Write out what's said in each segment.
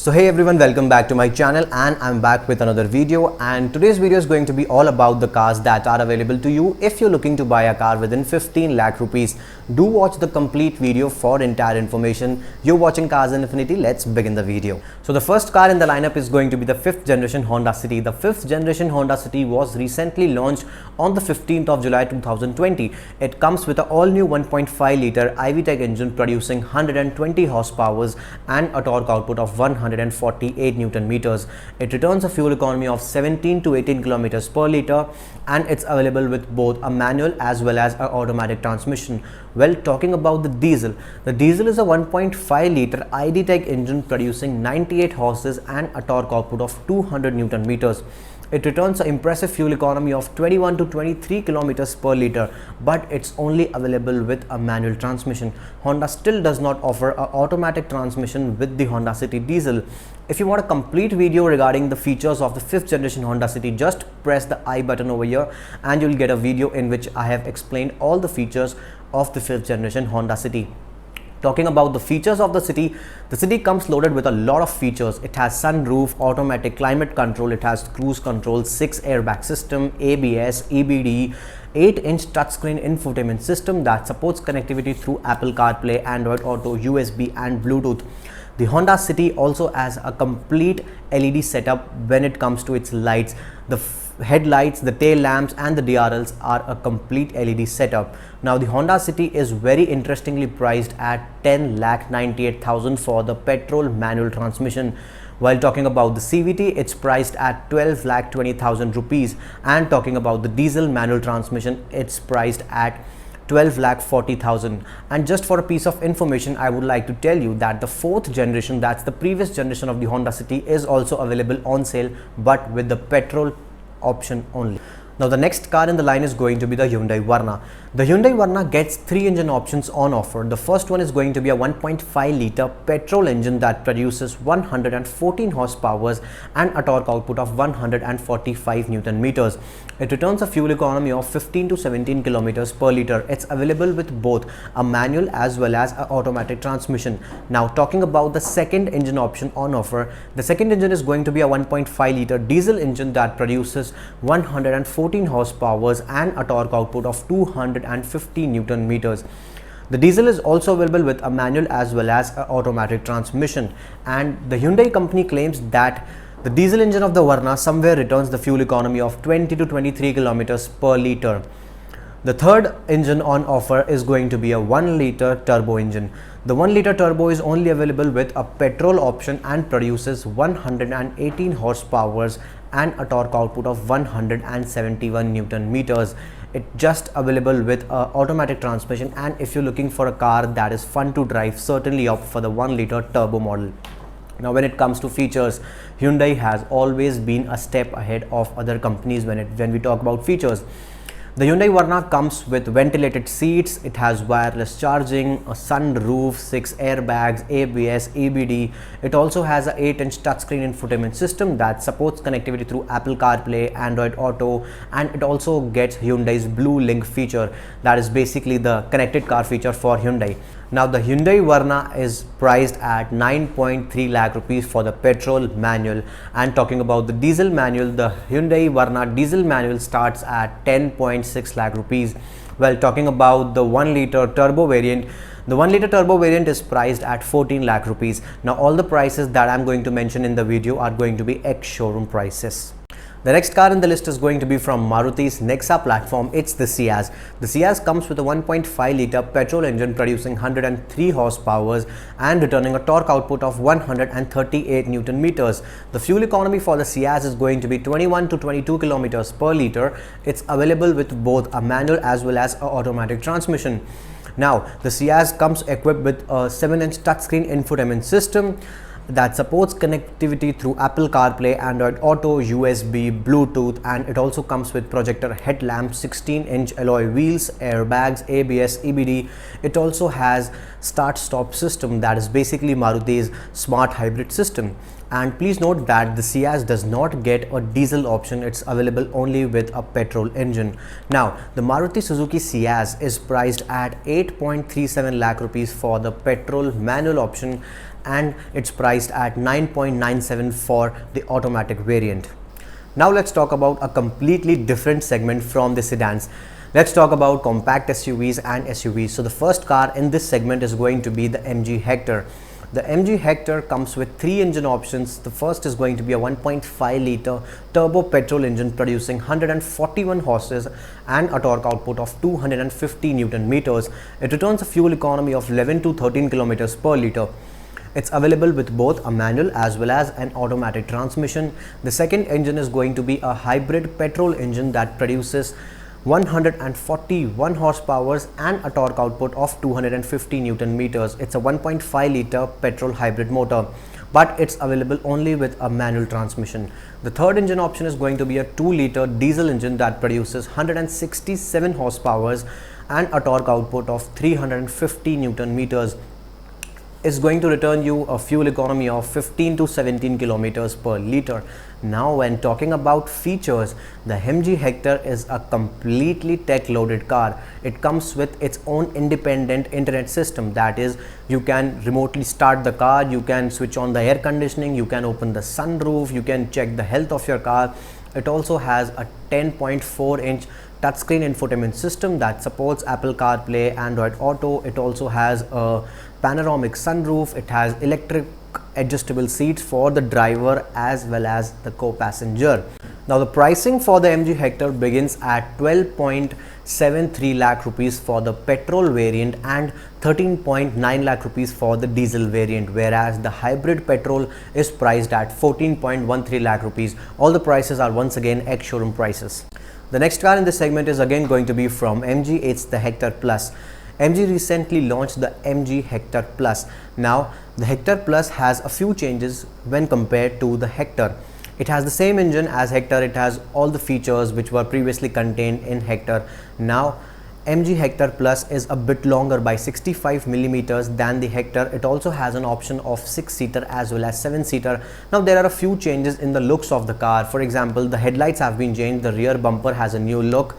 So hey everyone, welcome back to my channel and I'm back with another video, and today's video is going to be all about the cars that are available to you if you're looking to buy a car within 15 lakh rupees. Do watch the complete video for entire information. You're watching Cars Infinity. Let's begin the video. So the first car in the lineup is going to be the 5th generation Honda City. The 5th generation Honda City was recently launched on the 15th of July 2020. It comes with an all-new 1.5 liter iVTEC engine producing 120 horsepower and a torque output of 148 Newton meters. It returns a fuel economy of 17 to 18 kilometers per liter, and it's available with both a manual as well as an automatic transmission. Well, talking about the diesel is a 1.5 liter iDTEC engine producing 98 horses and a torque output of 200 Newton meters. It returns an impressive fuel economy of 21 to 23 kilometers per liter, but it's only available with a manual transmission. Honda still does not offer an automatic transmission with the Honda City diesel. If you want a complete video regarding the features of the 5th generation Honda City, just press the I button over here and you'll get a video in which I have explained all the features of the 5th generation Honda City. Talking about the features of the city comes loaded with a lot of features. It has sunroof, automatic climate control, it has cruise control, 6 airbag system, ABS, EBD, 8-inch touchscreen infotainment system that supports connectivity through Apple CarPlay, Android Auto, USB and Bluetooth. The Honda City also has a complete LED setup when it comes to its lights. The headlights, the tail lamps and the DRLs are a complete LED setup. Now the Honda City is very interestingly priced at 10,98,000 for the petrol manual transmission. While talking about the CVT, it's priced at 12,20,000 rupees, and talking about the diesel manual transmission, it's priced at 12,40,000. And just for a piece of information, I would like to tell you that the 4th generation, that's the previous generation of the Honda City, is also available on sale, but with the petrol option only. Now the next car in the line is going to be the Hyundai Verna. The Hyundai Verna gets 3 engine options on offer. The first one is going to be a 1.5 liter petrol engine that produces 114 horsepower and a torque output of 145 Newton meters. It returns a fuel economy of 15 to 17 kilometers per liter. It's available with both a manual as well as an automatic transmission. Now talking about the second engine option on offer, the second engine is going to be a 1.5 liter diesel engine that produces 114 horsepower and a torque output of 250 Newton meters. The diesel is also available with a manual as well as an automatic transmission, and the Hyundai company claims that the diesel engine of the Verna somewhere returns the fuel economy of 20 to 23 kilometers per liter. The third engine on offer is going to be a 1 liter turbo engine. The 1 liter turbo is only available with a petrol option and produces 118 horsepower and a torque output of 171 Newton meters. It's just available with a automatic transmission, and if you're looking for a car that is fun to drive, certainly opt for the 1 liter turbo model. Now when it comes to features, Hyundai has always been a step ahead of other companies when we talk about features. The Hyundai Verna comes with ventilated seats, it has wireless charging, a sunroof, 6 airbags, ABS, EBD. It also has an 8-inch touchscreen infotainment system that supports connectivity through Apple CarPlay, Android Auto, and it also gets Hyundai's Blue Link feature, that is basically the connected car feature for Hyundai. Now the Hyundai Verna is priced at 9.3 lakh rupees for the petrol manual, and talking about the diesel manual, the Hyundai Verna diesel manual starts at 10.6 lakh rupees. Well, talking about the 1 liter turbo variant, the 1 liter turbo variant is priced at 14 lakh rupees. Now all the prices that I'm going to mention in the video are going to be ex-showroom prices. The next car in the list is going to be from Maruti's Nexa platform. It's the Ciaz. The Ciaz comes with a 1.5 liter petrol engine producing 103 horsepower and returning a torque output of 138 Newton meters. The fuel economy for the Ciaz is going to be 21 to 22 kilometers per liter. It's available with both a manual as well as an automatic transmission. Now the Ciaz comes equipped with a 7-inch touchscreen infotainment system that supports connectivity through Apple CarPlay, Android Auto, USB, Bluetooth, and it also comes with projector headlamps, 16-inch alloy wheels, airbags, ABS, EBD. It also has start-stop system, that is basically Maruti's smart hybrid system. And please note that the Ciaz does not get a diesel option, it's available only with a petrol engine. Now the Maruti Suzuki Ciaz is priced at 8.37 lakh rupees for the petrol manual option, and it's priced at 9.97 for the automatic variant. Now let's talk about a completely different segment from the sedans. Let's talk about compact SUVs and SUVs. So the first car in this segment is going to be the MG Hector. The MG Hector comes with 3 engine options. The first is going to be a 1.5 liter turbo petrol engine producing 141 horses and a torque output of 250 Newton meters. It returns a fuel economy of 11 to 13 kilometers per liter. It's available with both a manual as well as an automatic transmission. The second engine is going to be a hybrid petrol engine that produces 141 horsepower and a torque output of 250 Newton meters. It's a 1.5 liter petrol hybrid motor, but it's available only with a manual transmission. The third engine option is going to be a 2 liter diesel engine that produces 167 horsepower and a torque output of 350 Newton meters. Is going to return you a fuel economy of 15 to 17 kilometers per liter. Now when talking about features, the MG Hector is a completely tech loaded car. It comes with its own independent internet system, that is, you can remotely start the car, you can switch on the air conditioning, you can open the sunroof, you can check the health of your car. It also has a 10.4-inch touchscreen infotainment system that supports Apple CarPlay, Android Auto. It also has a panoramic sunroof. It has electric adjustable seats for the driver as well as the co-passenger. Now the pricing for the MG Hector begins at 12.73 lakh rupees for the petrol variant and 13.9 lakh rupees for the diesel variant, whereas the hybrid petrol is priced at 14.13 lakh rupees. All the prices are once again ex-showroom prices. The next car in this segment is again going to be from MG. It's the Hector Plus. MG recently launched the MG Hector Plus. Now the Hector Plus has a few changes when compared to the Hector. It has the same engine as Hector. It has all the features which were previously contained in Hector. Now MG Hector Plus is a bit longer by 65 millimeters than the Hector. It also has an option of 6-seater as well as 7-seater. Now there are a few changes in the looks of the car. For example, the headlights have been changed, the rear bumper has a new look,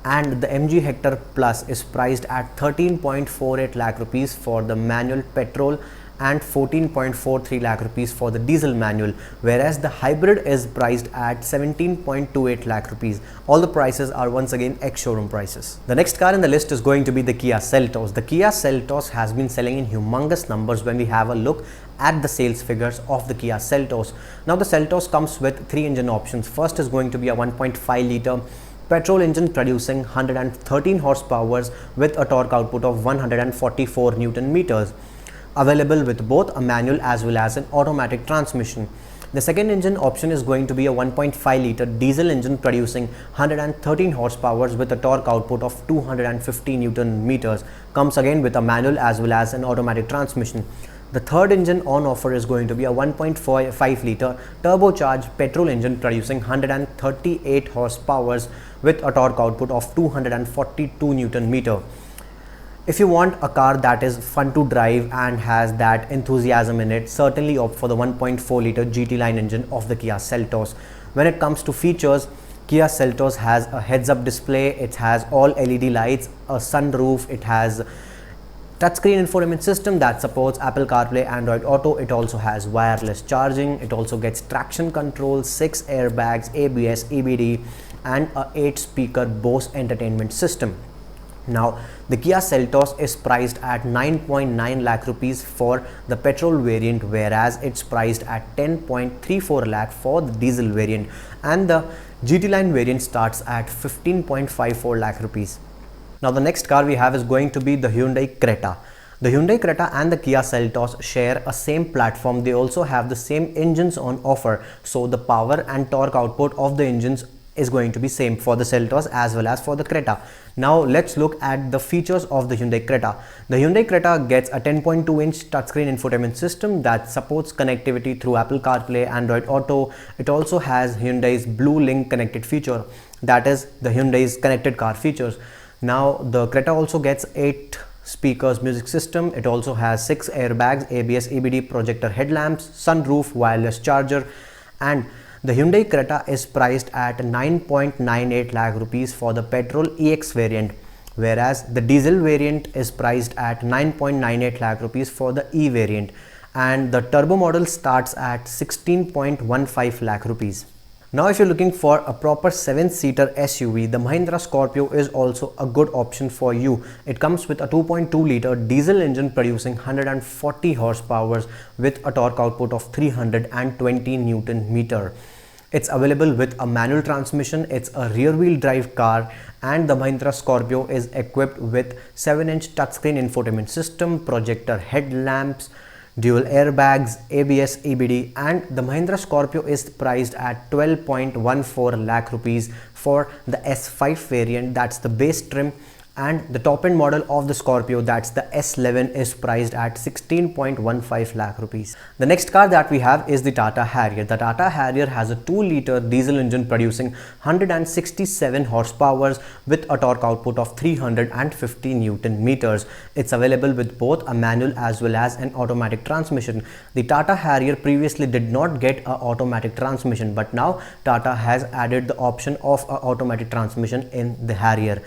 and the MG Hector Plus is priced at 13.48 lakh rupees for the manual petrol and 14.43 lakh rupees for the diesel manual, whereas the hybrid is priced at 17.28 lakh rupees. All the prices are once again ex-showroom prices. The next car in the list is going to be the Kia Seltos. The Kia Seltos has been selling in humongous numbers when we have a look at the sales figures of the Kia Seltos. Now the Seltos comes with 3 engine options. First is going to be a 1.5 liter petrol engine producing 113 horsepower with a torque output of 144 Newton meters, available with both a manual as well as an automatic transmission. The second engine option is going to be a 1.5 liter diesel engine producing 113 horsepower with a torque output of 250 Newton meters, comes again with a manual as well as an automatic transmission. The third engine on offer is going to be a 1.5 liter turbocharged petrol engine producing 138 horsepower with a torque output of 242 Newton meter. If you want a car that is fun to drive and has that enthusiasm in it, certainly opt for the 1.4 liter GT line engine of the Kia Seltos. When it comes to features, Kia Seltos has a heads-up display, it has all LED lights, a sunroof, it has touchscreen infotainment system that supports Apple CarPlay, Android Auto. It also has wireless charging. It also gets traction control, 6 airbags, ABS, EBD, and a 8-speaker Bose entertainment system. Now the Kia Seltos is priced at 9.9 lakh rupees for the petrol variant, whereas it's priced at 10.34 lakh for the diesel variant, and the GT line variant starts at 15.54 lakh rupees. Now the next car we have is going to be the Hyundai Creta. The Hyundai Creta and the Kia Seltos share a same platform. They also have the same engines on offer, so the power and torque output of the engines is going to be same for the Seltos as well as for the Creta. Now let's look at the features of the Hyundai Creta. The Hyundai Creta gets a 10.2-inch touchscreen infotainment system that supports connectivity through Apple CarPlay, Android Auto. It also has Hyundai's Blue Link connected feature, that is the Hyundai's connected car features. Now the Creta also gets 8 speakers music system. It also has 6 airbags, ABS, EBD, projector headlamps, sunroof, wireless charger, and the Hyundai Creta is priced at 9.98 lakh rupees for the petrol EX variant, whereas the diesel variant is priced at 9.98 lakh rupees for the E variant. and the turbo model starts at 16.15 lakh rupees. Now if you're looking for a proper 7-seater SUV, the Mahindra Scorpio is also a good option for you. It comes with a 2.2-liter diesel engine producing 140 horsepower with a torque output of 320 Newton meter. It's available with a manual transmission, it's a rear-wheel drive car, and the Mahindra Scorpio is equipped with 7-inch touchscreen infotainment system, projector headlamps, dual airbags, ABS, EBD, and the Mahindra Scorpio is priced at 12.14 lakh rupees for the S5 variant, that's the base trim, and the top end model of the Scorpio, that's the S11, is priced at 16.15 lakh rupees. The next car that we have is the Tata Harrier. The Tata Harrier has a 2-liter diesel engine producing 167 horsepower with a torque output of 350 Newton meters. It's available with both a manual as well as an automatic transmission. The Tata Harrier previously did not get an automatic transmission, but now Tata has added the option of an automatic transmission in the Harrier.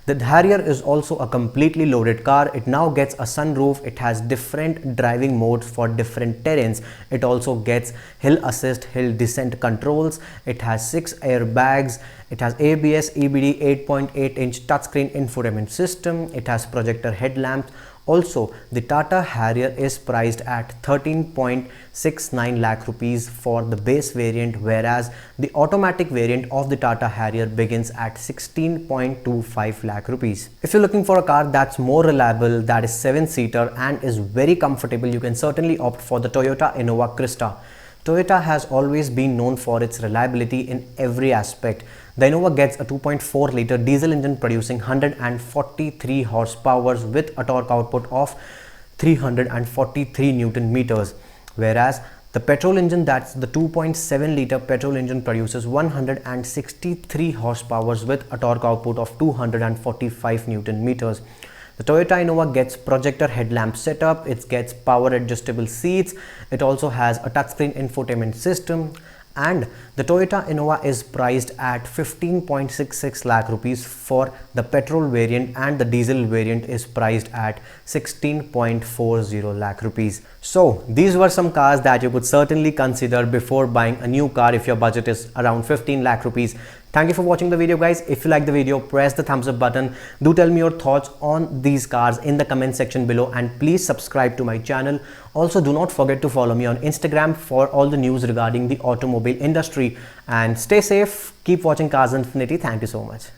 The Harrier is also a completely loaded car. It now gets a sunroof. It has different driving modes for different terrains. It also gets hill assist, hill descent controls. It has 6 airbags. It has ABS, EBD, 8.8-inch touchscreen infotainment system. It has projector headlamps. Also, the Tata Harrier is priced at 13.69 lakh rupees for the base variant, whereas the automatic variant of the Tata Harrier begins at 16.25 lakh rupees. If you're looking for a car that's more reliable, that is 7-seater and is very comfortable, you can certainly opt for the Toyota Innova Crysta. Toyota has always been known for its reliability in every aspect. The Innova gets a 2.4-liter diesel engine producing 143 horsepower with a torque output of 343 Newton meters, whereas the petrol engine, that's the 2.7-liter petrol engine, produces 163 horsepower with a torque output of 245 Newton meters. The Toyota Innova gets projector headlamp setup, it gets power adjustable seats, it also has a touchscreen infotainment system, and the Toyota Innova is priced at 15.66 lakh rupees for the petrol variant, and the diesel variant is priced at 16.40 lakh rupees. So these were some cars that you could certainly consider before buying a new car if your budget is around 15 lakh rupees. Thank you for watching the video, guys. If you like the video, press the thumbs up button. Do tell me your thoughts on these cars in the comment section below, and please subscribe to my channel. Also, do not forget to follow me on Instagram for all the news regarding the automobile industry, and stay safe. Keep watching Cars Infinity. Thank you so much.